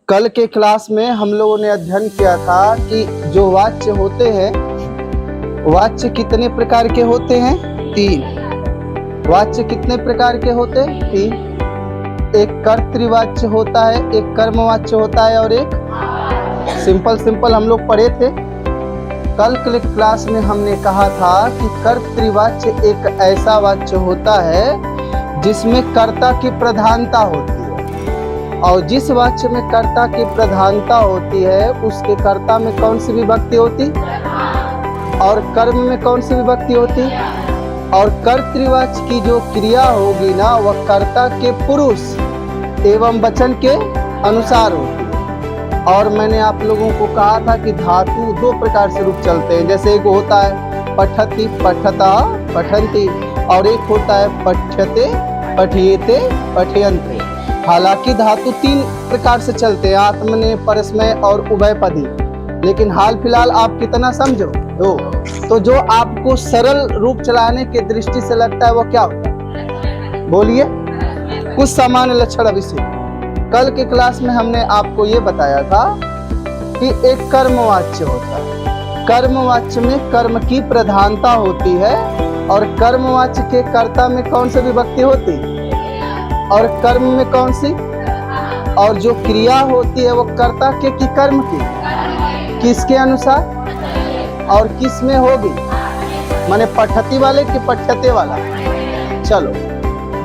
कल के क्लास में हम लोगों ने अध्ययन किया था कि जो वाच्य होते हैं, वाच्य कितने प्रकार के होते हैं? 3। वाच्य कितने प्रकार के होते हैं? 3। एक कर्तृवाच्य होता है, एक कर्मवाच्य होता है और एक सिंपल हम लोग पढ़े थे। कल के क्लास में हमने कहा था कि कर्तृवाच्य एक ऐसा वाच्य होता है जिसमें कर्ता की प्रधानता होती है, और जिस वाच्य में कर्ता की प्रधानता होती है उसके कर्ता में कौन सी विभक्ति होती और कर्म में कौन सी विभक्ति होती। और कर्तृवाच्य की जो क्रिया होगी ना, वह कर्ता के पुरुष एवं वचन के अनुसार होती है। और मैंने आप लोगों को कहा था कि धातु दो प्रकार से रूप चलते हैं। जैसे एक होता है पठति, पठता, पठन्ति, और एक होता है पठ्यते, पठियेते, पठयन्ते। हालांकि धातु 3 प्रकार से चलते हैं, आत्मनेय, परस्मय और उभयपदी। लेकिन हाल फिलहाल आप कितना समझो? 2। तो जो आपको सरल रूप चलाने की दृष्टि से लगता है वो क्या होता है? बोलिए कुछ सामान्य लक्षण अवश्य। कल के क्लास में हमने आपको ये बताया था कि एक कर्मवाच्य होता है। कर्मवाच्य में कर्म की प्रधानता होती है, और कर्मवाच्य के कर्ता में कौन सी विभक्ति होती और कर्म में कौन सी, और जो क्रिया होती है वो कर्ता के की कर्म की, किसके अनुसार और किस में होगी? माने पठती वाले कि पठ्यते वाला? चलो,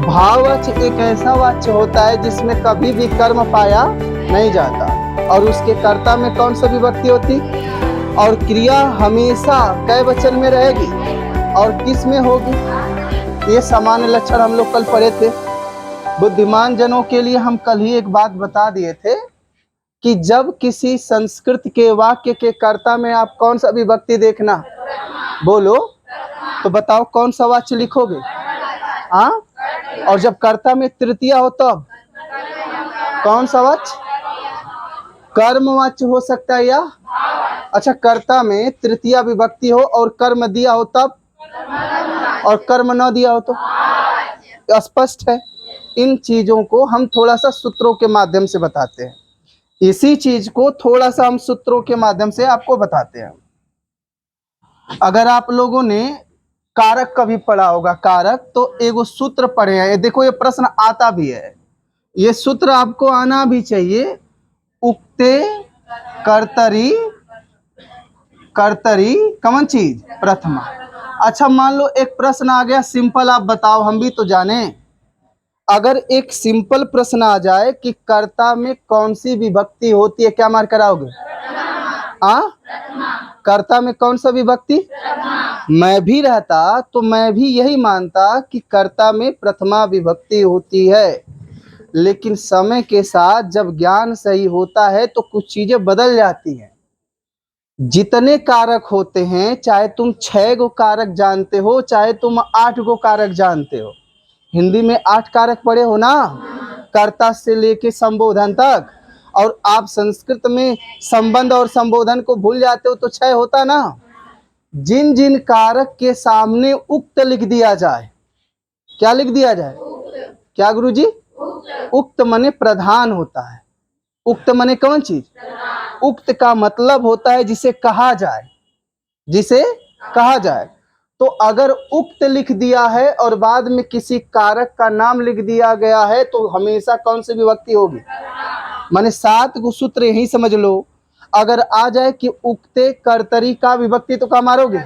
भाववाच्य एक ऐसा वाच्य होता है जिसमें कभी भी कर्म पाया नहीं जाता, और उसके कर्ता में कौन सा विभक्ति होती, और क्रिया हमेशा कै वचन में रहेगी और किस में होगी। ये सामान्य लक्षण हम लोग कल पढ़े थे। बुद्धिमान जनों के लिए हम कल ही एक बात बता दिए थे कि जब किसी संस्कृत के वाक्य के कर्ता में आप कौन सा विभक्ति देखना, बोलो तो बताओ कौन सा वाच्य लिखोगे? हाँ, और जब कर्ता में तृतीया हो तब कौन सा वाच्य? कर्मवाच्य हो सकता है या अच्छा, कर्ता में तृतीया विभक्ति हो और कर्म दिया हो तब, और कर्म न दिया हो तो? स्पष्ट है। इन चीजों को हम थोड़ा सा सूत्रों के माध्यम से बताते हैं। इसी चीज को थोड़ा सा हम सूत्रों के माध्यम से आपको बताते हैं। अगर आप लोगों ने कारक कभी पढ़ा होगा, कारक, तो एगो सूत्र पढ़े हैं। देखो ये प्रश्न आता भी है, ये सूत्र आपको आना भी चाहिए। उक्ते कर्तरी, कर्तरी कौन चीज? प्रथमा। अच्छा, मान लो एक प्रश्न आ गया सिंपल, आप बताओ, हम भी तो जाने। अगर एक सिंपल प्रश्न आ जाए कि कर्ता में कौन सी विभक्ति होती है, क्या मार्क कराओगे? कर्ता में कौन सा विभक्ति? मैं भी रहता तो मैं भी यही मानता कि कर्ता में प्रथमा विभक्ति होती है, लेकिन समय के साथ जब ज्ञान सही होता है तो कुछ चीजें बदल जाती हैं। जितने कारक होते हैं, चाहे तुम 6 गो कारक जानते हो, चाहे तुम 8 गो कारक जानते हो, हिंदी में 8 कारक पढ़े हो ना, कर्ता से लेके संबोधन तक, और आप संस्कृत में संबंध और संबोधन को भूल जाते हो तो 6 होता ना। जिन जिन कारक के सामने उक्त लिख दिया जाए, क्या लिख दिया जाए? क्या गुरुजी? उक्त माने प्रधान होता है। उक्त माने कौन चीज? उक्त का मतलब होता है जिसे कहा जाए, जिसे कहा जाए। तो अगर उक्त लिख दिया है और बाद में किसी कारक का नाम लिख दिया गया है तो हमेशा कौन सी विभक्ति होगी? माने 7 गो सूत्र यही समझ लो। अगर आ जाए कि उक्ते कर्तरी का विभक्ति तो क्या मारोगे?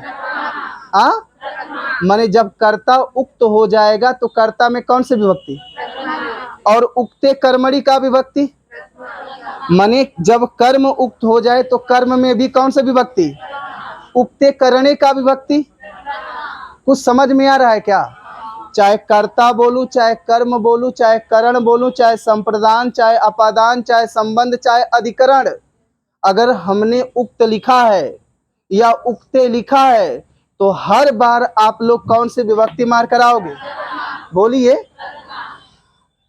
माने जब कर्ता उक्त हो जाएगा तो कर्ता में कौन सी विभक्ति, और उक्ते कर्मणि का विभक्ति, माने जब कर्म उक्त हो जाए तो कर्म में भी कौन सा विभक्ति? उक्ते करणे का विभक्ति। कुछ समझ में आ रहा है क्या? चाहे कर्ता बोलूं, चाहे कर्म बोलूं, चाहे करण बोलूं, चाहे संप्रदान, चाहे अपादान, चाहे संबंध, चाहे अधिकरण, अगर हमने उक्त लिखा है या उक्ते लिखा है तो हर बार आप लोग कौन सी विभक्ति मार कराओगे? बोलिए।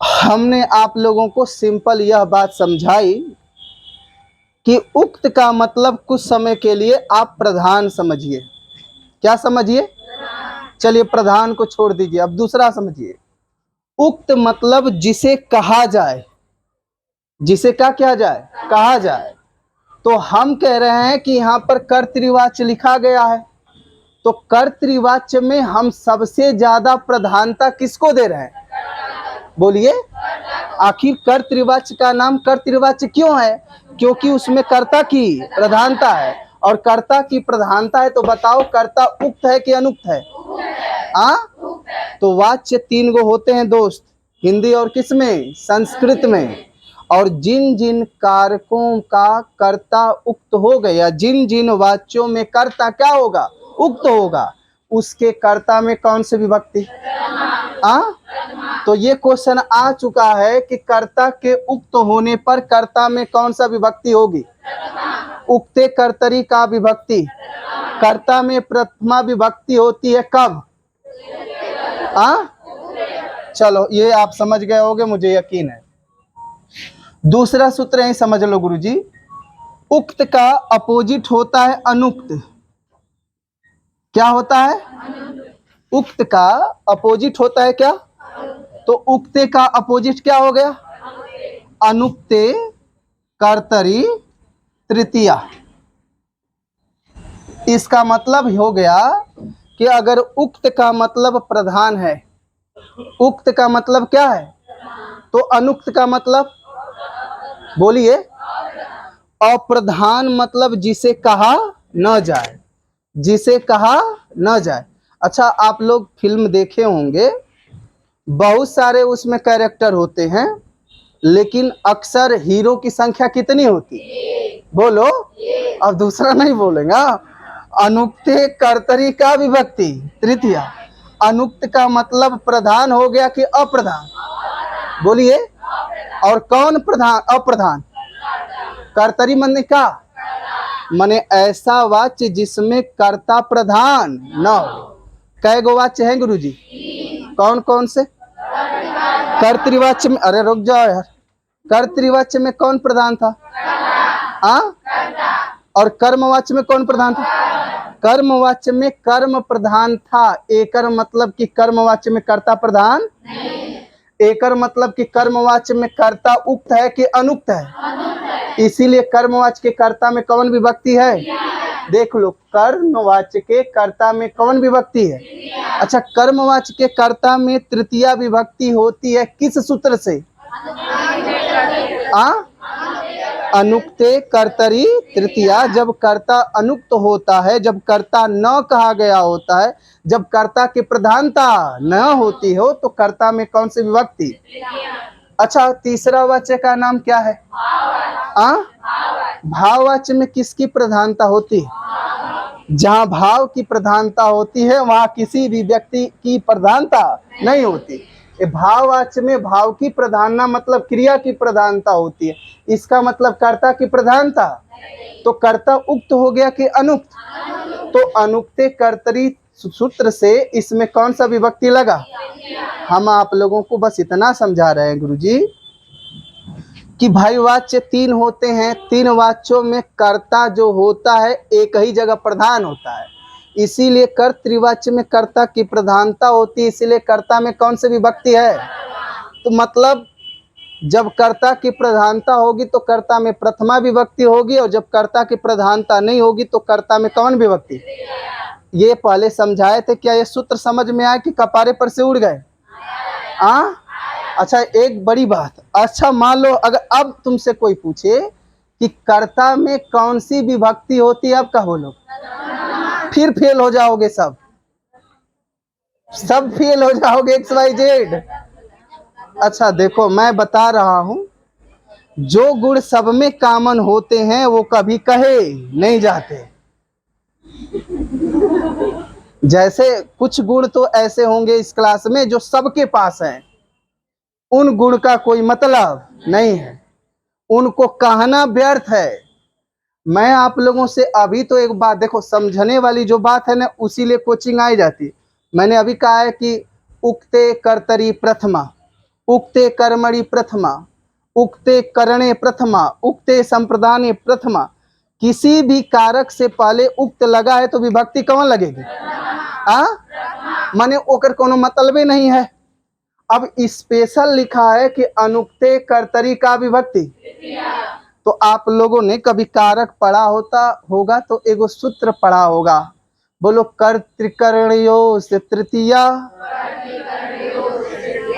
हमने आप लोगों को सिंपल यह बात समझाई कि उक्त का मतलब कुछ समय के लिए आप प्रधान समझिए। क्या समझिए? चलिए प्रधान को छोड़ दीजिए, अब दूसरा समझिए। उक्त मतलब जिसे कहा जाए, जिसे क्या किया जाए, कहा जाए। तो हम कह रहे हैं कि यहाँ पर कर्तृवाच्य लिखा गया है, तो कर्तृवाच्य में हम सबसे ज्यादा प्रधानता किसको दे रहे हैं? बोलिए। आखिर कर्तृवाच्य का नाम कर्तृवाच्य क्यों है? क्योंकि उसमें कर्ता की प्रधानता है, और कर्ता की प्रधानता है तो बताओ कर्ता उक्त है कि अनुक्त है? तो वाच्य 3 गो होते हैं दोस्त, हिंदी और किसमें? संस्कृत में। और जिन जिन कारकों का कर्ता उक्त हो गया, जिन जिन वाच्यों में कर्ता क्या होगा? उक्त होगा, उसके कर्ता में कौन सी विभक्ति? तो ये क्वेश्चन आ चुका है कि कर्ता के उक्त होने पर कर्ता में कौन सा विभक्ति होगी? उक्ते कर्तरी का विभक्ति। कर्ता में प्रथमा विभक्ति होती है कब? चलो ये आप समझ गए होगे, मुझे यकीन है। दूसरा सूत्र यही समझ लो गुरुजी, उक्त का अपोजिट होता है अनुक्त। क्या होता है? उक्त का अपोजिट होता है क्या? तो उक्ते का अपोजिट क्या हो गया? अनुक्ते कर्तरी तृतीया। इसका मतलब हो गया कि अगर उक्त का मतलब प्रधान है, उक्त का मतलब क्या है, तो अनुक्त का मतलब? बोलिए। अप्रधान मतलब जिसे कहा न जाए, जिसे कहा न जाए। अच्छा, आप लोग फिल्म देखे होंगे, बहुत सारे उसमें कैरेक्टर होते हैं, लेकिन अक्सर हीरो की संख्या कितनी होती? बोलो। अब दूसरा नहीं बोलेगा। अनुक्ते कर्तरी का विभक्ति तृतीया। अनुक्त का मतलब प्रधान हो गया कि अप्रधान? बोलिए। और कौन प्रधान? अप्रधान। कर्तरी माने का? माने ऐसा वाच्य जिसमें कर्ता प्रधान न हो। कै गो वाच्य हैं गुरुजी? कौन कौन से? कर्तृवाच्य में, अरे रुक जाओ यार, कर्तृवाच्य में कौन प्रधान था? और कर्मवाच्य में कौन प्रधान था? कर्मवाच्य में कर्म प्रधान था। एकर मतलब कि कर्मवाच्य में कर्ता प्रधान? एकर मतलब कि कर्मवाच्य में कर्ता उक्त है कि अनुक्त है? इसीलिए कर्मवाच्य के कर्ता में कौन विभक्ति है? देख लो, कर्मवाच्य के कर्ता में कौन विभक्ति है? अच्छा, कर्मवाच्य के कर्ता में तृतीया विभक्ति होती है किस सूत्र से? अनुक्ते कर्तरी तृतीया। जब कर्ता अनुक्त होता है, जब कर्ता न कहा गया होता है, जब कर्ता की प्रधानता न होती हो, तो कर्ता में कौन सी विभक्ति? अच्छा, तीसरा वाच्य का नाम क्या है? भाववाच्य में किसकी प्रधानता होती है? जहाँ भाव की प्रधानता होती है वहाँ किसी भी व्यक्ति की प्रधानता नहीं होती। भाववाच्य में भाव की प्रधानता मतलब क्रिया की प्रधानता होती है। इसका मतलब कर्ता की प्रधानता। तो कर्ता उक्त हो गया कि अनुक्त? तो अनुक्ते कर्तरी सूत्र से इसमें कौन सा विभक्ति लगा? हम आप लोगों को बस इतना समझा रहे हैं गुरुजी कि भाई वाच्य 3 होते हैं, 3 वाच्यों में कर्ता जो होता है एक ही जगह प्रधान होता है, इसीलिए कर्तृवाच्य में कर्ता की प्रधानता होती है। इसीलिए कर्ता में कौन सी विभक्ति है? तो मतलब जब कर्ता की प्रधानता होगी तो कर्ता में प्रथमा विभक्ति होगी, और जब कर्ता की प्रधानता नहीं होगी तो कर्ता में कौन विभक्ति? ये पहले समझाए थे। क्या ये सूत्र समझ में आया कि कपारे पर से उड़ गए? अच्छा, एक बड़ी बात, अच्छा मान लो अगर अब तुमसे कोई पूछे कि कर्ता में कौन सी विभक्ति होती है, अब क्या बोलो? फिर फेल हो जाओगे, सब फेल हो जाओगे, XYZ। अच्छा देखो, मैं बता रहा हूं, जो गुण सब में कॉमन होते हैं वो कभी कहे नहीं जाते। जैसे कुछ गुण तो ऐसे होंगे इस क्लास में जो सबके पास हैं, उन गुण का कोई मतलब नहीं है, उनको कहना व्यर्थ है। मैं आप लोगों से अभी तो एक बात देखो, समझने वाली जो बात है ना, उसी लिए कोचिंग आई जाती। मैंने अभी कहा है कि उक्ते कर्तरी प्रथमा, उक्ते कर्मणि प्रथमा, उक्ते करणे प्रथमा, उक्ते संप्रदाने प्रथमा। किसी भी कारक से पहले उक्त लगा है तो विभक्ति कौन लगेगी? माने ओकर कोनो मतलब ही नहीं है। अब स्पेशल लिखा है कि अनुक्ते कर्तरी का विभक्ति। तो आप लोगों ने कभी कारक पढ़ा होगा तो एगो सूत्र पढ़ा होगा, बोलो कर्तृकर्णयो से तृतीया,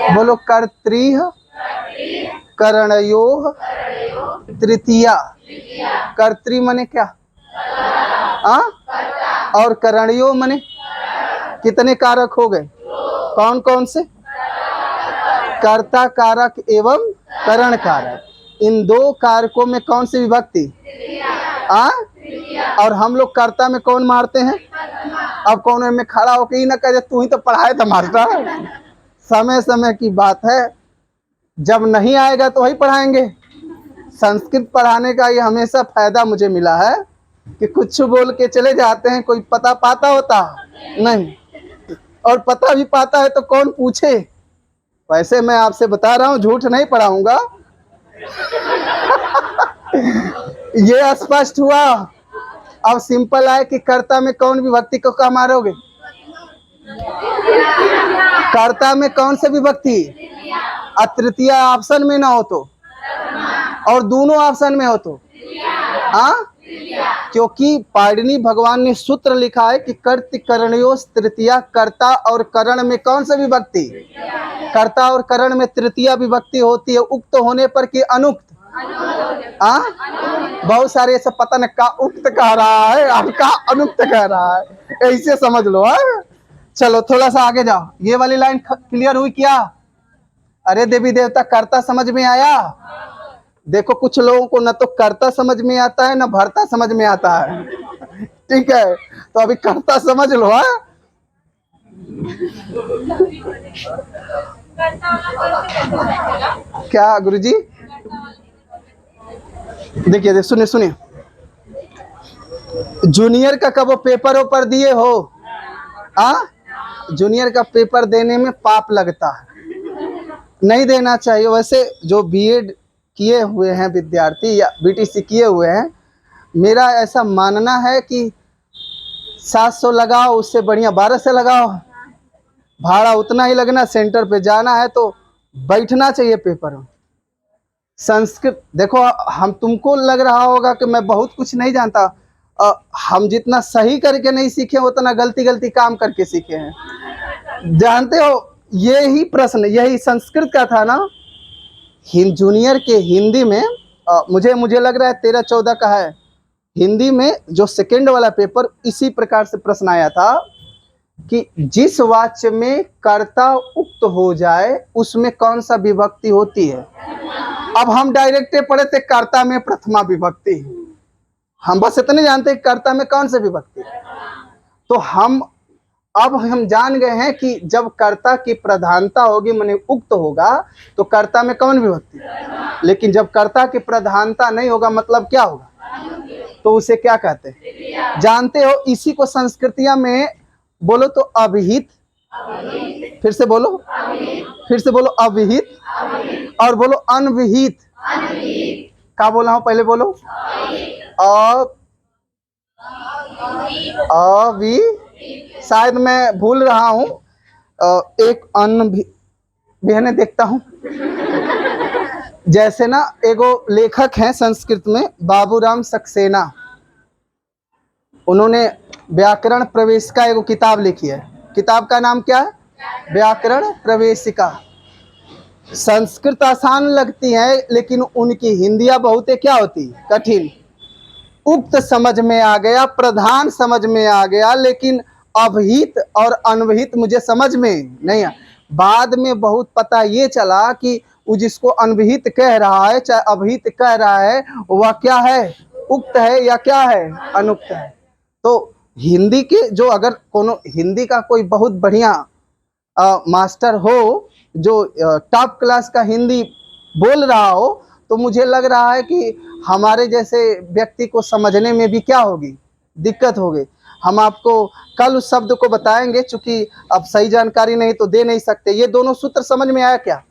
बोलो कर्तृह करणयो तृतीया। कर्तृ मने क्या? और करणयो मने कितने कारक हो गए? कौन कौन से? कर्ता कारक एवं करण कारक। इन दो कारकों में कौन सी विभक्ति? और हम लोग कर्ता में कौन मारते हैं? अब कौन में खड़ा होकर ही ना कहे तू ही तो पढ़ाए था मास्टर। समय समय की बात है, जब नहीं आएगा तो वही पढ़ाएंगे। संस्कृत पढ़ाने का ये हमेशा फायदा मुझे मिला है कि कुछ बोल के चले जाते हैं, कोई पता पाता होता नहीं, और पता भी पाता है तो कौन पूछे। वैसे मैं आपसे बता रहा हूँ, झूठ नहीं पढ़ाऊंगा। ये स्पष्ट हुआ। अब सिंपल है कि कर्ता में कौन विभक्ति को क्या मारोगे? कर्ता में कौन से विभक्ति? तृतीय ऑप्शन में ना हो तो, और दोनों ऑप्शन में हो तो क्योंकि पाणिनि भगवान ने सूत्र लिखा है कि कर्त करणयोस तृतीया। कर्ता और करण में कौन सा विभक्ति? कर्ता और करण में तृतीय विभक्ति होती है उक्त होने पर कि अनुक्त? बहुत सारे ऐसा पता न का उक्त कह रहा है और का अनुक्त कह रहा है, ऐसे समझ लो। चलो थोड़ा सा आगे जाओ। ये वाली लाइन क्लियर हुई क्या? अरे देवी देवता, कर्ता समझ में आया? देखो कुछ लोगों को न तो कर्ता समझ में आता है, न भरता समझ में आता है। ठीक है, तो अभी कर्ता समझ लो। क्या गुरुजी? देखिए सुनिए सुनिए, जूनियर का कब पेपर ऊपर दिए हो? जूनियर का पेपर देने में पाप लगता है, नहीं देना चाहिए। वैसे जो बीएड किए हुए हैं विद्यार्थी या बीटीसी किए हुए हैं, मेरा ऐसा मानना है कि 700 लगाओ, उससे बढ़िया 1200 लगाओ। भाड़ा उतना ही लगना, सेंटर पे जाना है तो बैठना चाहिए पेपर में। संस्कृत देखो, हम तुमको लग रहा होगा कि मैं बहुत कुछ नहीं जानता, हम जितना सही करके नहीं सीखे उतना गलती काम करके सीखे हैं। जानते हो, यही प्रश्न यही संस्कृत का था ना, जूनियर के हिंदी में मुझे लग रहा है 13-14 का है। हिंदी में जो सेकंड वाला पेपर, इसी प्रकार से प्रश्न आया था कि जिस वाक्य में कर्ता उक्त हो जाए उसमें कौन सा विभक्ति होती है। अब हम डायरेक्ट पढ़े थे कर्ता में प्रथमा विभक्ति, हम बस इतने जानते हैं कर्ता में कौन सा विभक्ति। तो अब हम जान गए हैं कि जब कर्ता की प्रधानता होगी माने उक्त होगा तो कर्ता में कौन विभक्ति, लेकिन जब कर्ता की प्रधानता नहीं होगा मतलब क्या होगा, तो उसे क्या कहते हैं जानते हो? इसी को संस्कृतिया में बोलो तो अभिहित, फिर से बोलो अभिहित, और बोलो अनविहित। क्या बोला हूं? पहले बोलो अवि, शायद मैं भूल रहा हूं, एक अन भी बहने देखता हूं। जैसे ना एगो लेखक हैं संस्कृत में, बाबूराम सक्सेना, उन्होंने व्याकरण प्रवेशिका एगो किताब लिखी है। किताब का नाम क्या है? व्याकरण प्रवेशिका। संस्कृत आसान लगती है लेकिन उनकी हिंदियां बहुत क्या होती है? कठिन। उक्त समझ में आ गया, प्रधान समझ में आ गया, लेकिन अभिहित और अनविहित मुझे समझ में नहीं आया। बाद में बहुत पता ये चला कि वो जिसको अनविहित कह रहा है चाहे अभिहित कह रहा है, वह क्या है? उक्त है या क्या है? अनुक्त है। तो हिंदी के जो अगर कोनो हिंदी का कोई बहुत बढ़िया मास्टर हो जो टॉप क्लास का हिंदी बोल रहा हो, तो मुझे लग रहा है कि हमारे जैसे व्यक्ति को समझने में भी क्या होगी? दिक्कत होगी। हम आपको कल उस शब्द को बताएंगे, चूंकि अब सही जानकारी नहीं तो दे नहीं सकते। ये दोनों सूत्र समझ में आया क्या?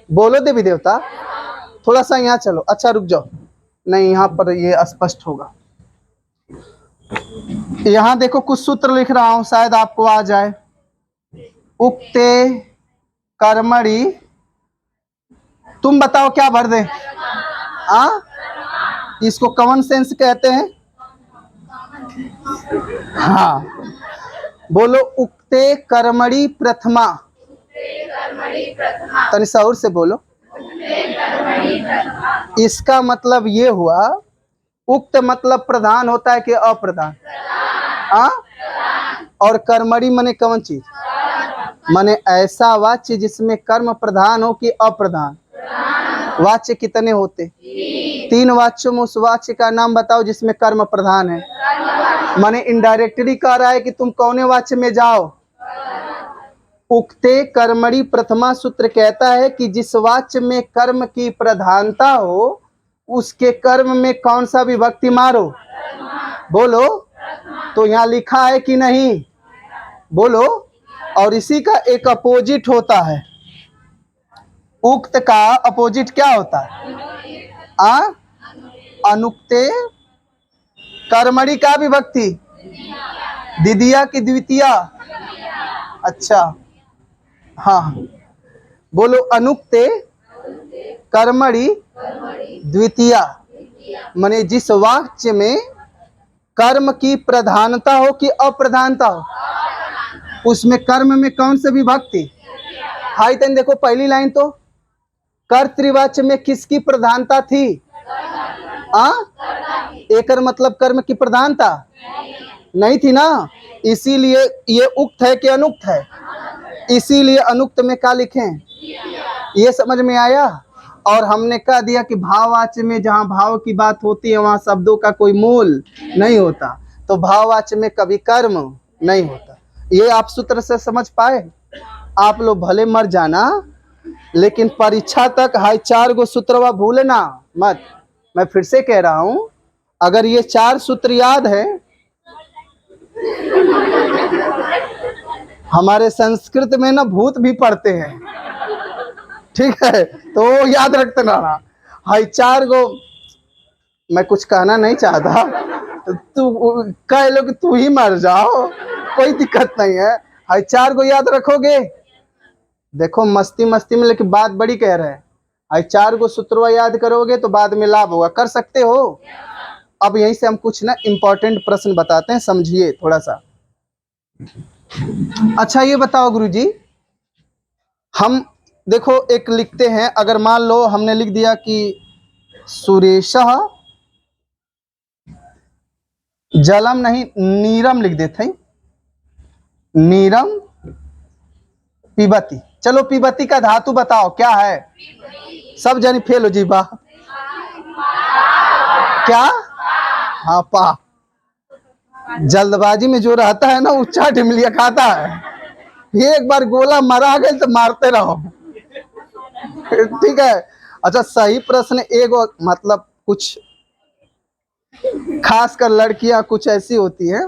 बोलो देवी देवता। थोड़ा सा यहाँ चलो, अच्छा रुक जाओ, नहीं यहाँ पर ये अस्पष्ट होगा। यहाँ देखो कुछ सूत्र लिख रहा हूं, शायद आपको आ जाए। उक्ते कर्मणि, तुम बताओ क्या भर दें? इसको कॉमन सेंस कहते हैं। हाँ, बोलो उक्ते कर्मणि प्रथमा। तनि सौर से बोलो। इसका मतलब ये हुआ, उक्त मतलब प्रधान होता है कि अप्रधान? और कर्मणि माने कौन चीज? माने ऐसा वाच्य जिसमें कर्म प्रधान हो कि अप्रधान। वाच्य कितने होते? 3 वाच्यों में उस वाच्य का नाम बताओ जिसमें कर्म प्रधान है। माने इनडायरेक्टली कह रहा है कि तुम कौने वाच्य में जाओ? उक्ते कर्मणि प्रथमा सूत्र कहता है कि जिस वाच्य में कर्म की प्रधानता हो उसके कर्म में कौन सा विभक्ति मारो? बोलो। तो यहाँ लिखा है कि नहीं? बोलो। और इसी का एक अपोजिट होता है। उक्त का अपोजिट क्या होता है? अनुक्ते कर्मणि का विभक्ति द्वितीया की द्वितीया। अच्छा, हाँ, बोलो अनुक्ते कर्मणि द्वितीया, माने जिस वाक्य में कर्म की प्रधानता हो कि अप्रधानता हो उसमें कर्म में कौन सा विभक्ति? हाई तन देखो पहली लाइन तो कर्तृवाच्य में किसकी प्रधानता थी? एकर मतलब कर्म की प्रधानता नहीं थी ना, इसीलिए ये उक्त है कि अनुक्त है? इसीलिए अनुक्त में क्या लिखें? ये समझ में आया? और हमने कह दिया कि भाववाच्य में जहाँ भाव की बात होती है वहां शब्दों का कोई मूल नहीं होता, तो भाववाच्य में कभी कर्म नहीं होता। ये आप सूत्र से समझ पाए? आप लोग भले मर जाना लेकिन परीक्षा तक हाई 4 गो सूत्रवा भूलना मत। मैं फिर से कह रहा हूं, अगर ये 4 सूत्र याद है, हमारे संस्कृत में ना भूत भी पढ़ते हैं, ठीक है, तो याद रखते ना। हाई 4 गो, मैं कुछ कहना नहीं चाहता, तू कह लो कि तू ही मर जाओ, कोई दिक्कत नहीं है। हाई 4 गो याद रखोगे? देखो मस्ती मस्ती में, लेकिन बात बड़ी कह रहे हैं। हाई 4 गो सूत्रवा याद करोगे तो बाद में लाभ होगा। कर सकते हो? अब यहीं से हम कुछ ना इम्पोर्टेंट प्रश्न बताते हैं, समझिए थोड़ा सा। अच्छा ये बताओ गुरुजी, हम देखो एक लिखते हैं, अगर मान लो हमने लिख दिया कि सुरेशः जलम नहीं नीरम लिख देते हैं, नीरम पिबती। चलो पिबती का धातु बताओ क्या है? सब जन फेल हो जी बा। क्या? हाँ, पा। जल्दबाजी में जो रहता है ना उच्चा ढिमलिया खाता है। एक बार गोला मरा गए तो मारते रहो, ठीक है। अच्छा सही प्रश्न एगो, मतलब कुछ खास कर लड़कियां कुछ ऐसी होती हैं,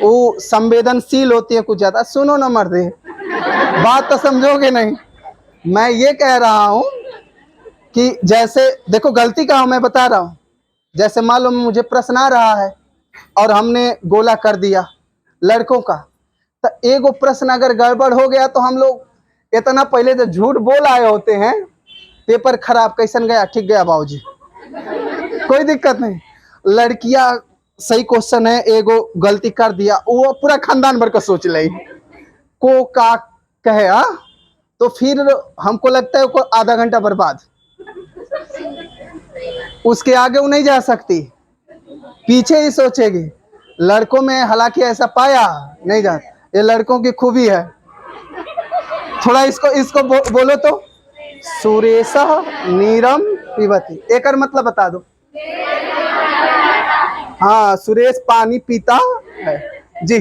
वो संवेदनशील होती है कुछ ज्यादा। सुनो ना मर्दे, बात तो समझोगे नहीं। मैं ये कह रहा हूं कि जैसे देखो गलती का मैं बता रहा हूं, जैसे मान लो मुझे प्रश्न आ रहा है और हमने गोला कर दिया लड़कों का, तो एगो प्रश्न अगर गड़बड़ हो गया तो हम लोग इतना पहले तो झूठ बोल आए होते हैं, पेपर खराब कैसन गया? ठीक गया बाबूजी, कोई दिक्कत नहीं। लड़कियां सही क्वेश्चन है, एगो गलती कर दिया, वो पूरा खानदान भर का सोच ले को का कहे, तो फिर हमको लगता है को आधा घंटा बर्बाद, उसके आगे वो नहीं जा सकती, पीछे ही सोचेगी। लड़कों में हालांकि ऐसा पाया नहीं जाता, ये लड़कों की खूबी है। थोड़ा इसको बोलो तो, सुरेशः नीरम पिबती, एक मतलब बता दो। हाँ, सुरेश पानी पीता है जी।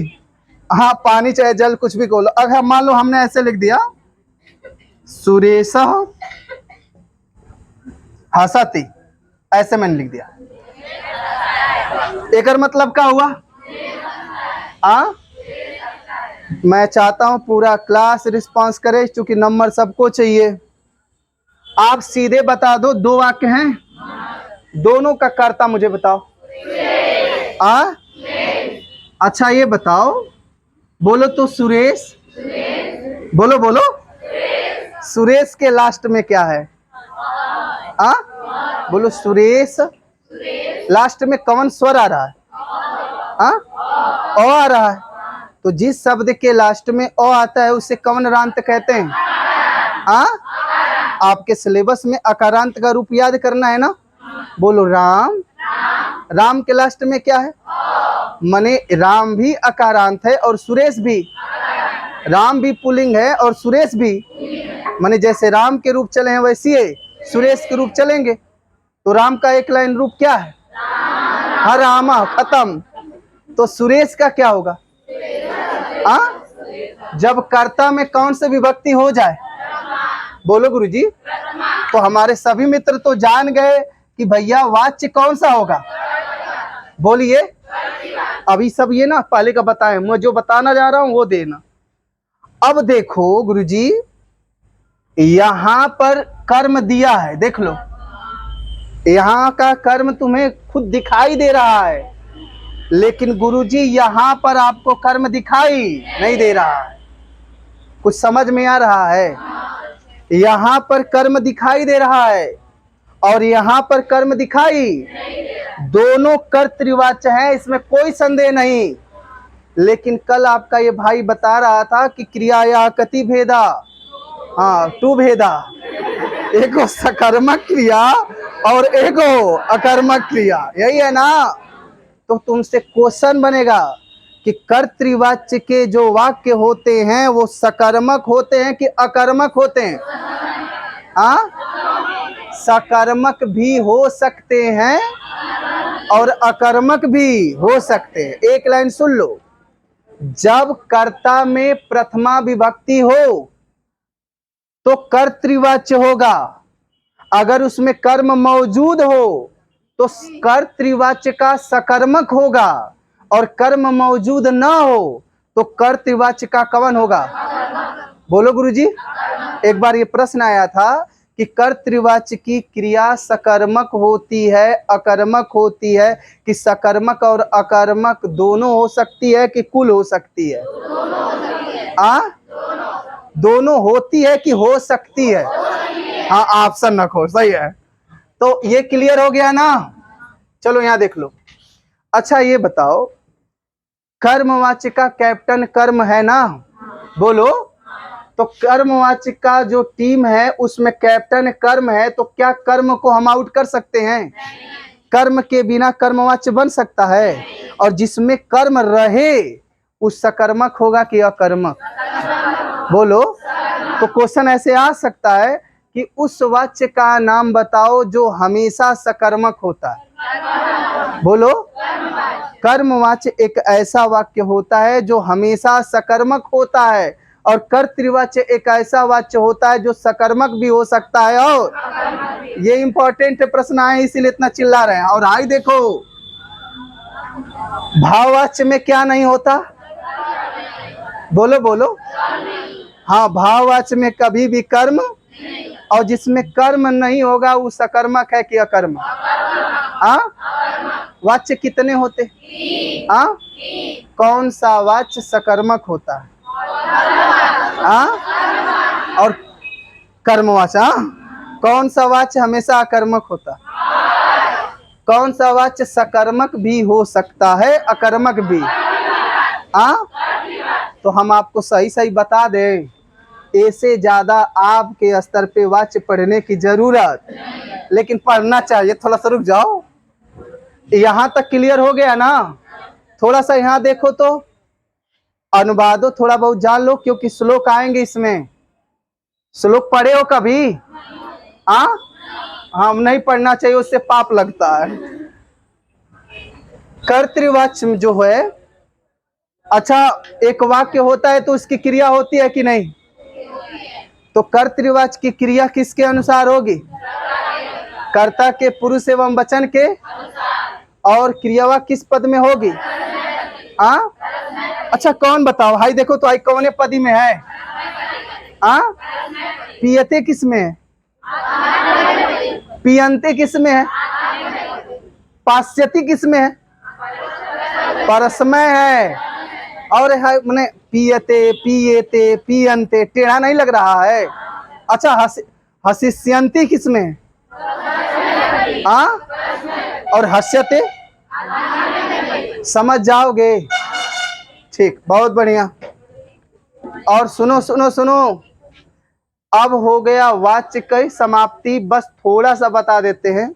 हाँ, पानी चाहे जल कुछ भी बोलो। अगर मान लो हमने ऐसे लिख दिया सुरेशः हसती, ऐसे मैंने लिख दिया, एक मतलब क्या हुआ? मैं चाहता हूं पूरा क्लास रिस्पांस करे क्योंकि नंबर सबको चाहिए। आप सीधे बता दो, 2 वाक्य हैं, दोनों का कर्ता मुझे बताओ। अच्छा ये बताओ, बोलो तो सुरेश, बोलो बोलो, सुरेश के लास्ट में क्या है? आ? बोलो सुरेश लास्ट में कौन स्वर आ रहा है? ओ आ रहा है। तो जिस शब्द के लास्ट में ओ आता है उसे कौन रांत कहते हैं? आपके सिलेबस में अकारांत का रूप याद करना है ना। बोलो राम। राम के लास्ट में क्या है? मने राम भी अकारांत है और सुरेश भी। राम भी पुल्लिंग है और सुरेश भी। माने जैसे राम के रूप चले हैं वैसे ही सुरेश के रूप चलेंगे। तो राम का एक लाइन रूप क्या है? रामा, खत्म। तो सुरेश का क्या होगा? जब कर्ता में कौन सी विभक्ति हो जाए? बोलो गुरुजी। तो हमारे सभी मित्र तो जान गए कि भैया वाच्य कौन सा होगा। बोलिए। अभी सब ये ना पहले का बताएं, मैं जो बताना जा रहा हूं वो देना। अब देखो गुरुजी, यहां पर कर्म दिया है, देख लो। यहाँ का कर्म तुम्हें खुद दिखाई दे रहा है, लेकिन गुरुजी यहाँ पर आपको कर्म दिखाई नहीं दे रहा है। कुछ समझ में आ रहा है? यहाँ पर कर्म दिखाई दे रहा है और यहाँ पर कर्म दिखाई, दोनों कर्तृवाच्य है, इसमें कोई संदेह नहीं। लेकिन कल आपका ये भाई बता रहा था कि क्रियाया कति भेदा, टू भेदा, एक सकर्मक क्रिया और एक अकर्मक क्रिया, यही है ना। तो तुमसे क्वेश्चन बनेगा कि कर्तृवाच्य के जो वाक्य होते हैं वो सकर्मक होते हैं कि अकर्मक होते हैं? सकर्मक भी हो सकते हैं और अकर्मक भी हो सकते हैं। एक लाइन सुन लो, जब कर्ता में प्रथमा विभक्ति हो तो कर्तृवाच्य होगा, अगर उसमें कर्म मौजूद हो तो कर्तृवाच्य का सकर्मक होगा, और कर्म मौजूद न हो तो कर्तृवाच्य का कवन होगा? बोलो गुरुजी। एक बार ये प्रश्न आया था कि कर्तृवाच्य की क्रिया सकर्मक होती है अकर्मक होती है, कि सकर्मक और अकर्मक दोनों हो सकती है कि कुल हो सकती है? दोनों होती है कि हो सकती है? ऑप्शन रखो, सही है। तो ये क्लियर हो गया ना। चलो यहाँ देख लो। अच्छा ये बताओ, कर्मवाच्य का कैप्टन कर्म है ना? बोलो। तो कर्मवाच्य का जो टीम है उसमें कैप्टन कर्म है, तो क्या कर्म को हम आउट कर सकते हैं? कर्म के बिना कर्मवाच्य बन सकता है? और जिसमें कर्म रहे उस सकर्मक होगा कि अकर्मक? बोलो। तो क्वेश्चन ऐसे आ सकता है कि उस वाच्य का नाम बताओ जो हमेशा सकर्मक होता है। बोलो। कर्मवाच्य एक ऐसा वाक्य होता है जो हमेशा सकर्मक होता है, और कर्तृवाच्य एक ऐसा वाच्य होता है जो सकर्मक भी हो सकता है। और ये इंपॉर्टेंट प्रश्न आए इसीलिए इतना चिल्ला रहे हैं। और आई देखो, भाववाच्य में क्या नहीं होता? बोलो बोलो। भाववाच्य में कभी भी कर्म, और जिसमें कर्म नहीं होगा वो सकर्मक है कि अकर्मक? वाच्य कितने होते? कौन सा वाच्य सकर्मक होता है? और कर्मवाच्य कौन सा वाच्य हमेशा अकर्मक होता है? कौन सा वाच्य सकर्मक भी हो सकता है अकर्मक भी? तो हम आपको सही सही बता दें, ऐसे ज्यादा आपके स्तर पे वाच्य पढ़ने की जरूरत, लेकिन पढ़ना चाहिए। थोड़ा सा रुक जाओ, यहाँ तक क्लियर हो गया ना? थोड़ा सा यहाँ देखो तो अनुवादो थोड़ा बहुत जान लो, क्योंकि श्लोक आएंगे इसमें। श्लोक पढ़े हो कभी? हम नहीं पढ़ना चाहिए, उससे पाप लगता है। कर्तृवाच्य जो है, अच्छा एक वाक्य होता है तो उसकी क्रिया होती है कि नहीं? तो कर्तृवाच्य की क्रिया किसके अनुसार होगी? कर्ता के पुरुष एवं वचन के। और क्रियावा किस पद में होगी? अच्छा कौन बताओ भाई, देखो तो आई कौने पदी में है? पियते किस में है? पियंते किस में है? पाश्यति किस में है? परस्मय है। और है मैंने पियते पियते पियंते, टेढ़ा नहीं लग रहा है? अच्छा, हसिष्यन्ति किसमें? और हस्यते समझ जाओगे? ठीक, बहुत बढ़िया। और सुनो सुनो सुनो, अब हो गया वाच्य की समाप्ति। बस थोड़ा सा बता देते हैं।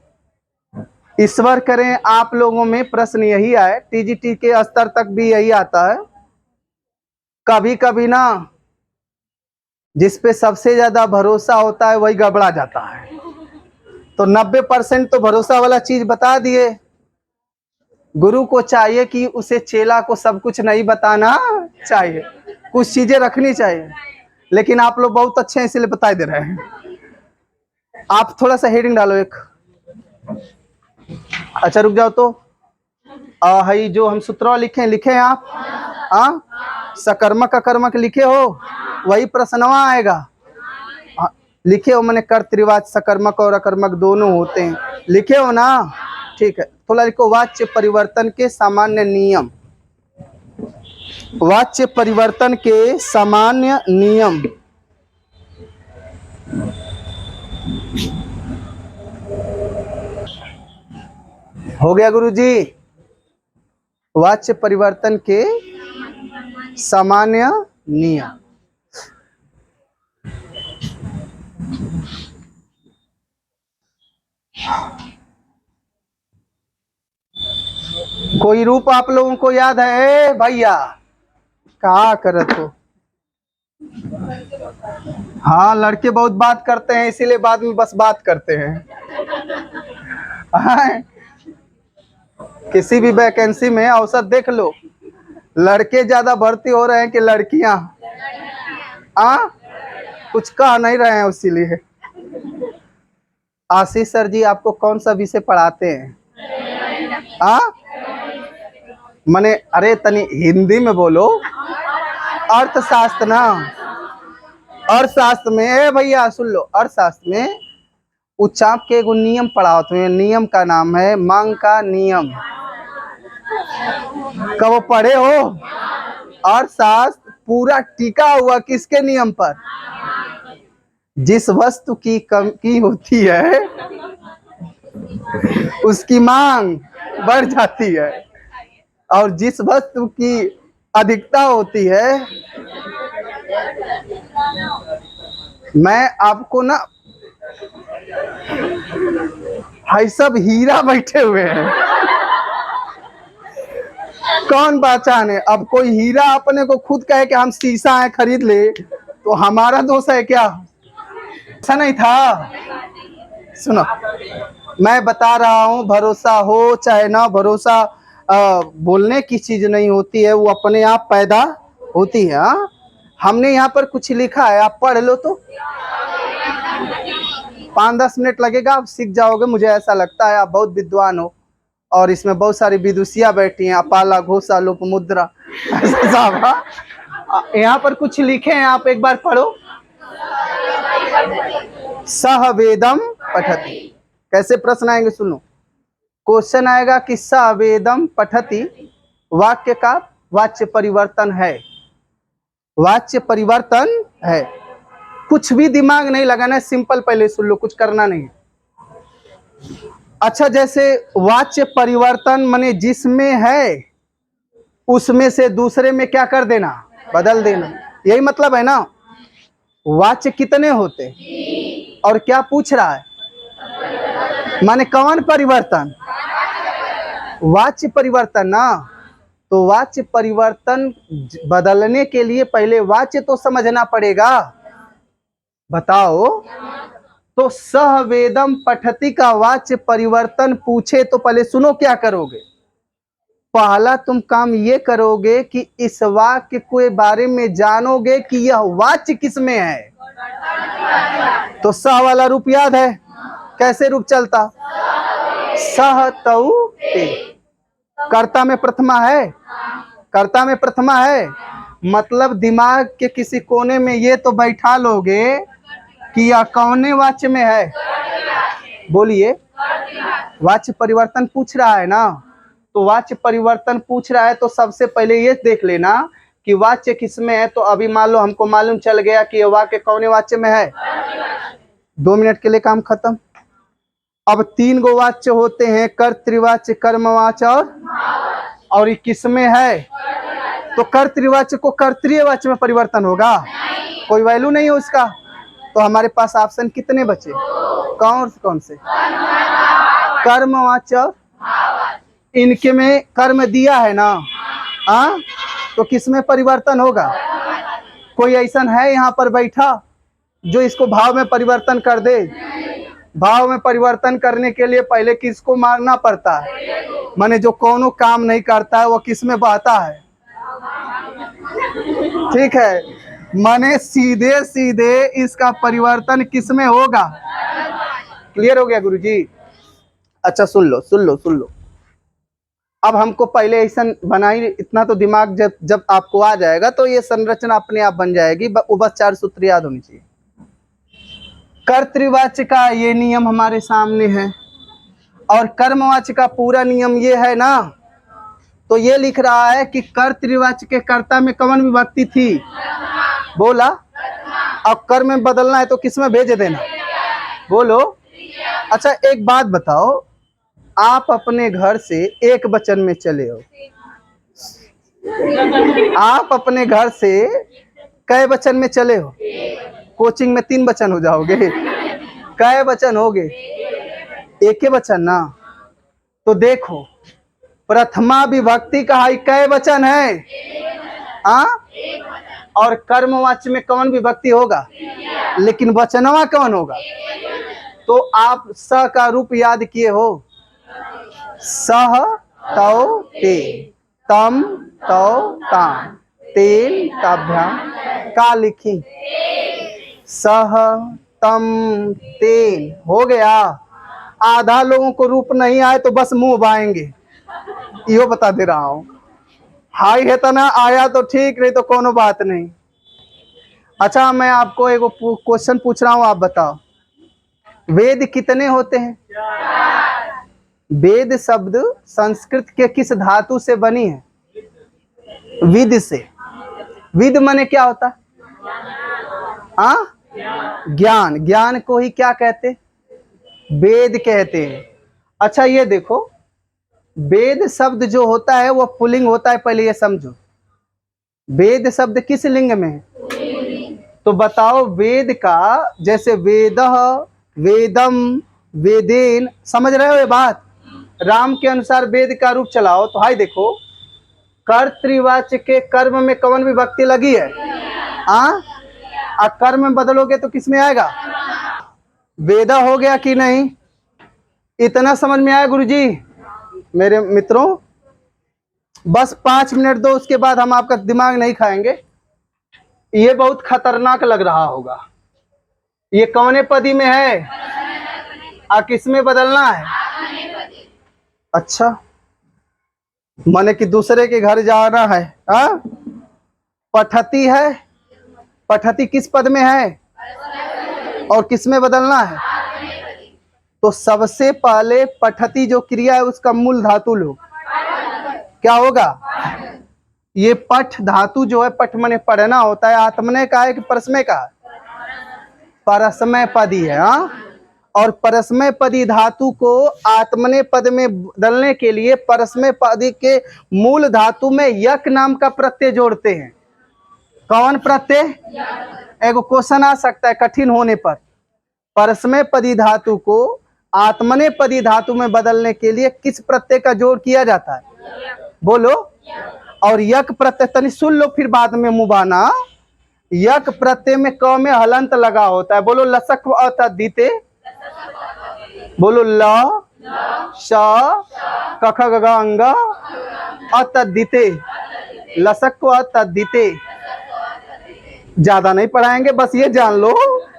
ईश्वर करें आप लोगों में प्रश्न यही आए, टीजीटी के स्तर तक भी यही आता है। कभी कभी ना जिस पे सबसे ज्यादा भरोसा होता है वही गड़बड़ा जाता है। तो 90% तो भरोसा वाला चीज बता दिए। गुरु को चाहिए कि उसे चेला को सब कुछ नहीं बताना चाहिए, कुछ चीजें रखनी चाहिए। लेकिन आप लोग बहुत अच्छे हैं इसलिए बता दे रहे हैं। आप थोड़ा सा हेडिंग डालो एक। अच्छा रुक जाओ तो हई जो हम सूत्र लिखे हैं आप, सकर्मक अकर्मक लिखे हो, वही प्रश्नवा आएगा। लिखे हो मैंने कर्तृवाच्य सकर्मक और अकर्मक दोनों होते हैं, लिखे हो ना? ठीक है, थोड़ा लिखो वाच्य परिवर्तन के सामान्य नियम। वाच्य परिवर्तन के सामान्य नियम। हो गया गुरुजी? वाच्य परिवर्तन के सामान्य नियम। कोई रूप आप लोगों को याद है भैया? क्या करत हो? हाँ, लड़के बहुत बात करते हैं इसीलिए बाद में बस बात करते हैं। किसी भी वैकेंसी में औसत देख लो, लड़के ज्यादा भर्ती हो रहे हैं कि लड़कियां? कुछ कह नहीं रहे हैं इसीलिए। आशीष सर जी आपको कौन सा विषय पढ़ाते हैं? मने अरे तनी हिंदी में बोलो। अर्थशास्त्र ना? अर्थशास्त्र में भैया सुन लो, अर्थशास्त्र में उच्चाप के एगो नियम पढ़ाते हैं। नियम का नाम है मांग का नियम। कब पढ़े हो? अर्थशास्त्र पूरा टिका हुआ किसके नियम पर? जिस वस्तु की कमी होती है उसकी मांग बढ़ जाती है, और जिस वस्तु की अधिकता होती है, मैं आपको ना, हाई सब हीरा बैठे हुए हैं, कौन पहचाने? अब कोई हीरा अपने को खुद कहे कि हम शीशा है खरीद ले तो हमारा दोष है क्या? ऐसा नहीं था। सुनो, मैं बता रहा हूँ, भरोसा हो चाहे ना भरोसा, बोलने की चीज नहीं होती है, वो अपने आप पैदा होती है। हमने यहाँ पर कुछ लिखा है, आप पढ़ लो तो 5-10 मिनट लगेगा, आप सीख जाओगे। मुझे ऐसा लगता है आप बहुत विद्वान हो और इसमें बहुत सारी विदुषियां बैठी हैं, अपाला घोषा लोपमुद्रा यहाँ पर कुछ लिखे हैं, आप एक बार पढ़ो। सह वेदम पठति। कैसे प्रश्न आएंगे सुनो। क्वेश्चन आएगा कि सह वेदम पठति वाक्य का वाच्य परिवर्तन है। वाच्य परिवर्तन है, कुछ भी दिमाग नहीं लगाना है, सिंपल पहले सुन लो, कुछ करना नहीं। अच्छा, जैसे वाच्य परिवर्तन माने जिसमें है उसमें से दूसरे में क्या कर देना? बदल देना, यही मतलब है ना। वाच्य कितने होते और क्या पूछ रहा है? माने कौन परिवर्तन? वाच्य परिवर्तन ना। तो वाच्य परिवर्तन बदलने के लिए पहले वाच्य तो समझना पड़ेगा। बताओ तो सह वेदम पठति का वाच्य परिवर्तन पूछे तो पहले सुनो क्या करोगे। पहला तुम काम ये करोगे कि इस वाक्य के बारे में जानोगे कि यह वाच्य किसमें है। तो सह वाला रूप याद है? कैसे रूप चलता? सह तौ ते। कर्ता में प्रथमा है, कर्ता में प्रथमा है, मतलब दिमाग के किसी कोने में ये तो बैठा लोगे कि यह कौने वाच्य में है? बोलिए। वाच्य परिवर्तन पूछ रहा है ना, तो वाच्य परिवर्तन पूछ रहा है तो सबसे पहले ये देख लेना कि वाच्य किसमें है, तो अभी मान लो हमको मालूम चल गया कि ये वाक्य कौन वाच्य में है। 2 मिनट के लिए काम खत्म। अब 3 गो वाच्य होते हैं, कर्तृवाच्य, कर्मवाच्य और ये किसमें है? तो कर्तृवाच्य को कर्तृय वाच्य में परिवर्तन होगा, कोई वैल्यू नहीं है उसका। तो हमारे पास ऑप्शन कितने बचे? कौन कौन से? कर्मवाच्य, इनके में कर्म दिया है ना, हाँ, तो किसमें परिवर्तन होगा? कोई ऐसा है यहाँ पर बैठा जो इसको भाव में परिवर्तन कर दे? भाव में परिवर्तन करने के लिए पहले किसको मारना पड़ता है? माने जो कोनो काम नहीं करता है वो किसमें बहता है? ठीक है, माने सीधे सीधे इसका परिवर्तन किसमें होगा? क्लियर हो गया गुरुजी? अच्छा सुन लो सुन लो सुन लो। अब हमको पहले ऐसा बनाई, इतना तो दिमाग जब जब आपको आ जाएगा तो ये संरचना अपने आप बन जाएगी। बस 4 सूत्र याद होनी चाहिए। कर्तृवाच्य का ये नियम हमारे सामने है और कर्मवाच्य का पूरा नियम ये है ना। तो ये लिख रहा है कि कर्तृवाच्य के कर्ता में कौन विभक्ति थी? बोला। अब कर्म में बदलना है तो किसमें भेज देना? बोलो। अच्छा एक बात बताओ, आप अपने घर से एक वचन में चले हो, आप अपने घर से कै वचन में चले हो? कोचिंग में 3 वचन हो जाओगे, कै वचन होगे? एक ही वचन ना। तो देखो प्रथमा विभक्ति का कै वचन है? हाँ, और कर्मवाच्य में कौन विभक्ति होगा? लेकिन वचनवा कौन होगा? तो आप स का रूप याद किए हो? सह तौ ते, तम तौ ताम, तेन ताभ्याम, का लिखी? सह तम तेन हो गया। आधा लोगों को रूप नहीं आए तो बस मुंह बाएंगे, यो बता दे रहा हूं। हाई है तो ना आया तो ठीक, नहीं तो कोनो बात नहीं। अच्छा मैं आपको एक क्वेश्चन पूछ रहा हूं, आप बताओ वेद कितने होते हैं? वेद शब्द संस्कृत के किस धातु से बनी है? विद से। विद माने क्या होता है? हाँ, ज्ञान। ज्ञान को ही क्या कहते? वेद कहते हैं। अच्छा ये देखो, वेद शब्द जो होता है वो पुल्लिंग होता है, पहले ये समझो। वेद शब्द किस लिंग में है? तो बताओ वेद का, जैसे वेदः, वेदम, वेदेन, समझ रहे हो ये बात? राम के अनुसार वेद का रूप चलाओ तो हाय देखो, कर्तृवाच्य के कर्म में कौन विभक्ति लगी है? हाँ, कर्म में बदलोगे तो किस में आएगा? वेदा हो गया कि नहीं? इतना समझ में आया गुरुजी? मेरे मित्रों बस 5 मिनट दो, उसके बाद हम आपका दिमाग नहीं खाएंगे। ये बहुत खतरनाक लग रहा होगा। ये कौने पदी में है? किस में बदलना है? अच्छा माने कि दूसरे के घर जाना है। हाँ, पठती है, पठती किस पद में है और किस में बदलना है? तो सबसे पहले पठती जो क्रिया है उसका मूल धातु लो, क्या होगा? ये पठ धातु जो है, पठ मने पढ़ना होता है, आत्मने का है कि परस्मय का? परस्मय पदी है। हाँ, और परस्मय पदी धातु को आत्मने पद में बदलने के लिए परस्मय पदी के मूल धातु में यक नाम का प्रत्यय जोड़ते हैं। कौन प्रत्यय? एक क्वेश्चन आ सकता है कठिन होने पर। परस्मय पदी धातु को आत्मने पदी धातु में बदलने के लिए किस प्रत्यय का जोड़ किया जाता है? बोलो। और यक प्रत्यय, तनी सुन लो फिर बाद में मुबाना। यक प्रत्यय में क में हलंत लगा होता है। बोलो लसक अतद्धिते, बोलो ल श कख ग अंग अतद्धिते, लसक को अतद्धिते। ज्यादा नहीं पढ़ाएंगे, बस ये जान लो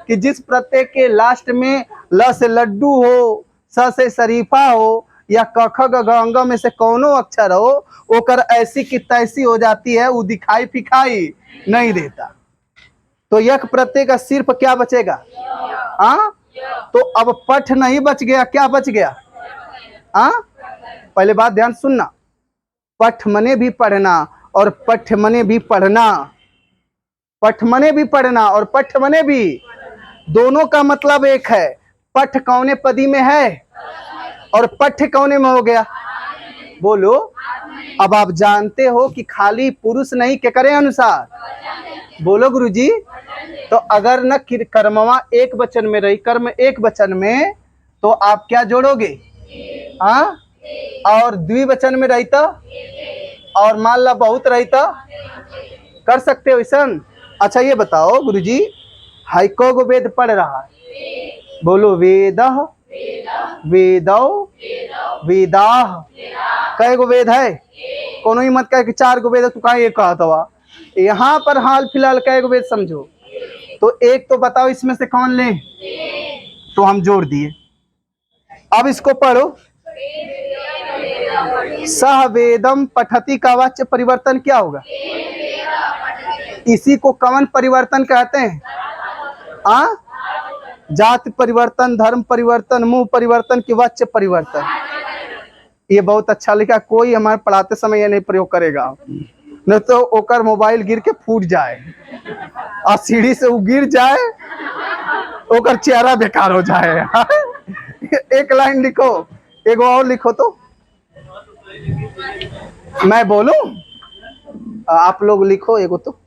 कि जिस प्रत्यय के लास्ट में ल से लड्डू हो, स से शरीफा हो या कख ग अंग में से कौनो अक्षर हो, ओकर ऐसी की तैसी हो जाती है, वो दिखाई फिखाई नहीं देता। तो यक प्रत्यय का सिर्फ क्या बचेगा? हाँ, तो अब पठ नहीं बच गया, क्या बच गया? हाँ, पहले बात ध्यान सुनना। पठ मने भी पढ़ना और पठ मने भी पढ़ना, पठ मने भी पढ़ना और पठ मने भी, दोनों का मतलब एक है। पठ कौने पदी में है और पठ कौने में हो गया, बोलो। अब आप जानते हो कि खाली पुरुष नहीं के करे अनुसार, बोलो गुरुजी। तो अगर न कर्मवा एक वचन में रही, कर्म एक वचन में, तो आप क्या जोड़ोगे, हाँ, और द्विवचन में रही तो, और मान ला बहुत रही तो कर सकते हो ऐसा। अच्छा ये बताओ गुरुजी, हाई को गो वेद पढ़ रहा है, बोलो। वेद, वेदौ, वेदाह, कै गो वेद है, कोनो ही मत कहे कि 4 गो वेद, तू कहा एक कहा था। यहाँ पर हाल फिलहाल कै गो वेद समझो, तो एक तो बताओ इसमें से कौन ले, तो हम जोड़ दिए। अब इसको पढ़ो, सह वेदम पठति का वाच्य परिवर्तन क्या होगा, इसी को कवन परिवर्तन कहते हैं, आ? जाति परिवर्तन, धर्म परिवर्तन, मुंह परिवर्तन की वाच्य परिवर्तन। ये बहुत अच्छा लिखा, कोई हमारे पढ़ाते समय ये नहीं प्रयोग करेगा, नहीं तो ओकर मोबाइल गिर के फूट जाए और सीढ़ी से वो गिर जाए, ओकर चेहरा बेकार हो जाए। एक लाइन लिखो, एक और लिखो तो मैं बोलूं, आप लोग लिखो एगो तो।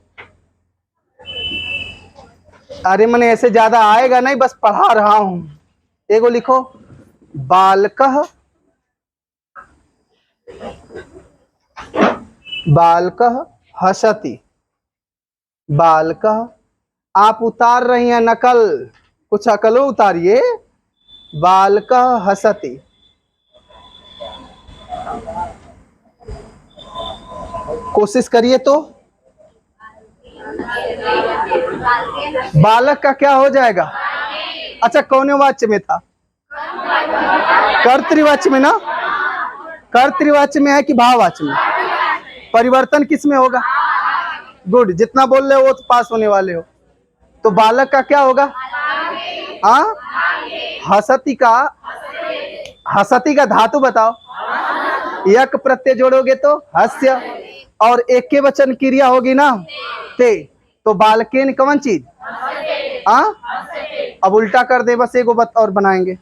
अरे मैंने ऐसे ज्यादा आएगा नहीं, बस पढ़ा रहा हूं। एगो लिखो, बालकः, बालकः हसति, बालकः, आप उतार रही हैं नकल, कुछ अकलो उतारिए। बालकः हसति, कोशिश करिए तो। बालक का क्या हो जाएगा, अच्छा कौन वाच्य में था, कर्तृवाच्य में ना, कर्तृवाच्य में है कि भाववाच्य में, परिवर्तन किस में होगा, गुड, जितना बोल रहे हो वो तो पास होने वाले हो। तो बालक का क्या होगा, हाँ, हसती का, हसती का धातु बताओ, यक प्रत्यय जोड़ोगे तो हस्य, और एक के वचन क्रिया होगी ना ते, तो बालकेन कौन चीज, हाँ। अब उल्टा कर दे, बस एक और बनाएंगे,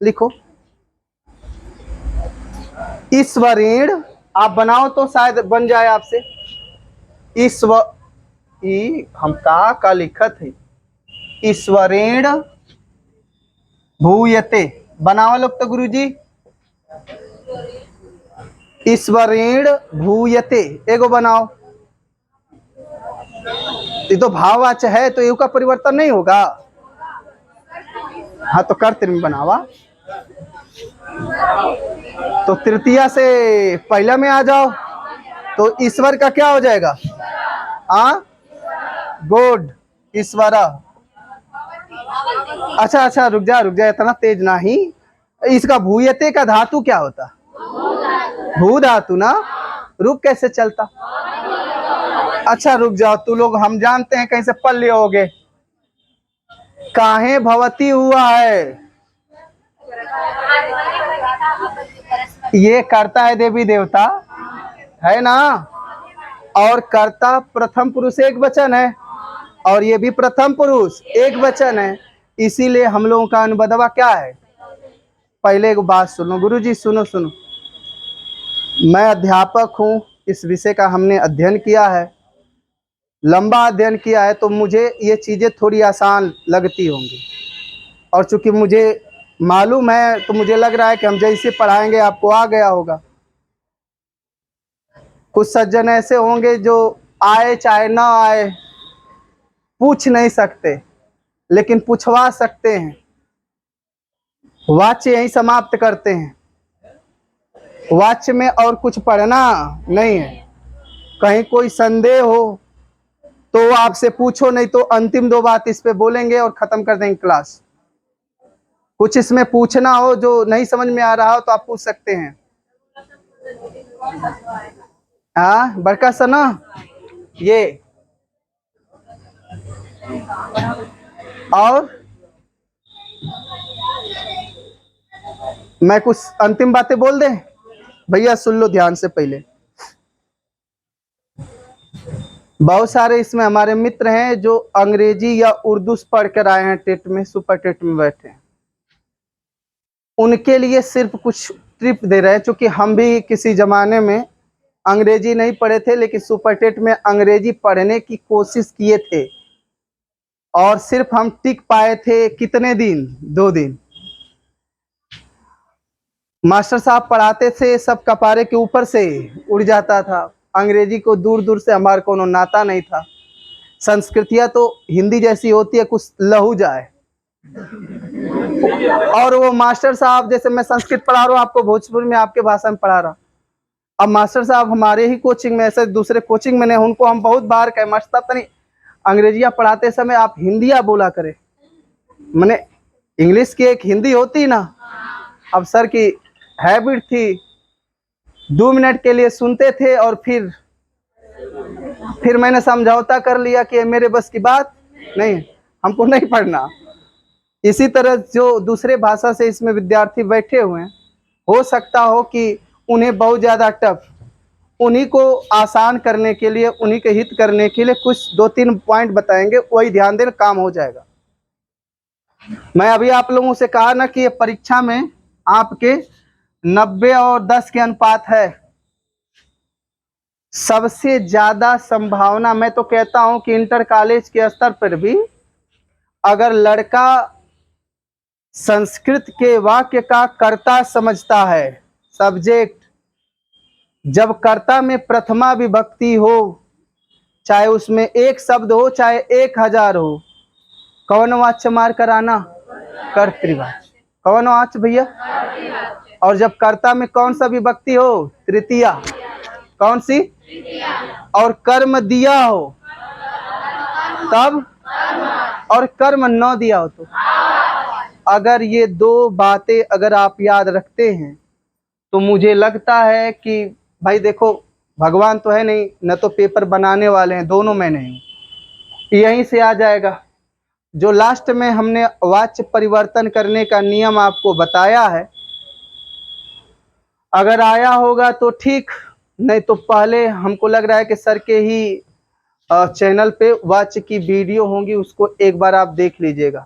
लिखो ईश्वरेण, आप बनाओ तो शायद बन जाए आपसे। हम का लिखत है, ईश्वरेण भूयते, बनाओ लोग तो गुरुजी, ईश्वरेण भूयते, एगो बनाओ। ये तो भाववाच्य है, तो यू का परिवर्तन नहीं होगा, हाँ तो कर्तृ में बनावा। तो तृतीया से पहला में आ जाओ, तो ईश्वर का क्या हो जाएगा, हाँ, गुड, ईश्वरा। अच्छा अच्छा रुक जा, इतना तेज नहीं। इसका भूयते का धातु क्या होता, भू धातु ना, रुक कैसे चलता। अच्छा रुक जाओ, तू लोग हम जानते हैं कहीं से पढ़ लिए होगे। काहे भवती हुआ है, ये करता है देवी देवता है ना, और कर्ता प्रथम पुरुष एक वचन है, और ये भी प्रथम पुरुष एक वचन है, इसीलिए हम लोगों का अनुबंधवा क्या है। पहले एक बात सुनो गुरुजी, सुनो सुनो, मैं अध्यापक हूँ, इस विषय का हमने अध्ययन किया है, लंबा अध्ययन किया है, तो मुझे ये चीज़ें थोड़ी आसान लगती होंगी, और चूंकि मुझे मालूम है, तो मुझे लग रहा है कि हम जैसे पढ़ाएंगे आपको आ गया होगा। कुछ सज्जन ऐसे होंगे जो आए चाहे ना आए, पूछ नहीं सकते, लेकिन पूछवा सकते हैं, वाच्य यही समाप्त करते हैं, वाच्य में और कुछ पढ़ना नहीं है। कहीं कोई संदेह हो तो आपसे पूछो, नहीं तो अंतिम 2 बात इस पे बोलेंगे और खत्म कर देंगे क्लास। कुछ इसमें पूछना हो जो नहीं समझ में आ रहा हो तो आप पूछ सकते हैं। हाँ बड़का सना, ये और मैं कुछ अंतिम बातें बोल दें, भैया सुन लो ध्यान से पहले। बहुत सारे इसमें हमारे मित्र हैं जो अंग्रेजी या उर्दू पढ़ कर आए हैं, टेट में, सुपर टेट में बैठे हैं। उनके लिए सिर्फ कुछ टिप दे रहे हैं, क्योंकि हम भी किसी जमाने में अंग्रेजी नहीं पढ़े थे, लेकिन सुपर टेट में अंग्रेजी पढ़ने की कोशिश किए थे, और सिर्फ हम टिक पाए थे कितने दिन, 2 दिन। मास्टर साहब पढ़ाते थे, सब कपारे के ऊपर से उड़ जाता था। अंग्रेजी को दूर दूर से हमारे को नाता नहीं था। संस्कृतियाँ तो हिंदी जैसी होती है, कुछ लहू जाए। और वो मास्टर साहब, जैसे मैं संस्कृत पढ़ा रहा हूँ आपको, भोजपुरी में आपके भाषा में पढ़ा रहा हूँ। अब मास्टर साहब हमारे ही कोचिंग में, ऐसे दूसरे कोचिंग में नहीं, उनको हम बहुत बार कहे, मास्टर साहब तनी अंग्रेजिया पढ़ाते समय आप हिंदिया बोला करें, मैंने इंग्लिश की एक हिंदी होती ना। अब सर की हैबिट थी, 2 मिनट के लिए सुनते थे और फिर मैंने समझौता कर लिया कि मेरे बस की बात नहीं, हमको नहीं पढ़ना। इसी तरह जो दूसरे भाषा से इसमें विद्यार्थी बैठे हुए हैं, हो सकता हो कि उन्हें बहुत ज़्यादा टफ, उन्हीं को आसान करने के लिए, उन्हीं के हित करने के लिए कुछ 2-3 पॉइंट बताएंगे, वही ध्यान देना, काम हो जाएगा। मैं अभी आप लोगों से कहा ना कि ये परीक्षा में आपके 90 और 10 के अनुपात है। सबसे ज्यादा संभावना, मैं तो कहता हूं कि इंटर कॉलेज के स्तर पर भी अगर लड़का संस्कृत के वाक्य का कर्ता समझता है, सब्जेक्ट, जब कर्ता में प्रथमा विभक्ति हो, चाहे उसमें एक शब्द हो चाहे 1000 हो, कौन वाच्य मार कराना, कर्तृवाच्य। कौन वाच्य भैया? और जब कर्ता में कौन सा विभक्ति हो, तृतीया। कौन सी? और कर्म दिया हो तब, और कर्म न दिया हो तो। अगर ये 2 बातें अगर आप याद रखते हैं तो मुझे लगता है कि भाई देखो, भगवान तो है नहीं, न तो पेपर बनाने वाले हैं, दोनों में नहीं, यहीं से आ जाएगा। जो लास्ट में हमने वाच्य परिवर्तन करने का नियम आपको बताया है, अगर आया होगा तो ठीक, नहीं तो पहले हमको लग रहा है कि सर के ही चैनल पे वाच्य की वीडियो होंगी, उसको एक बार आप देख लीजिएगा।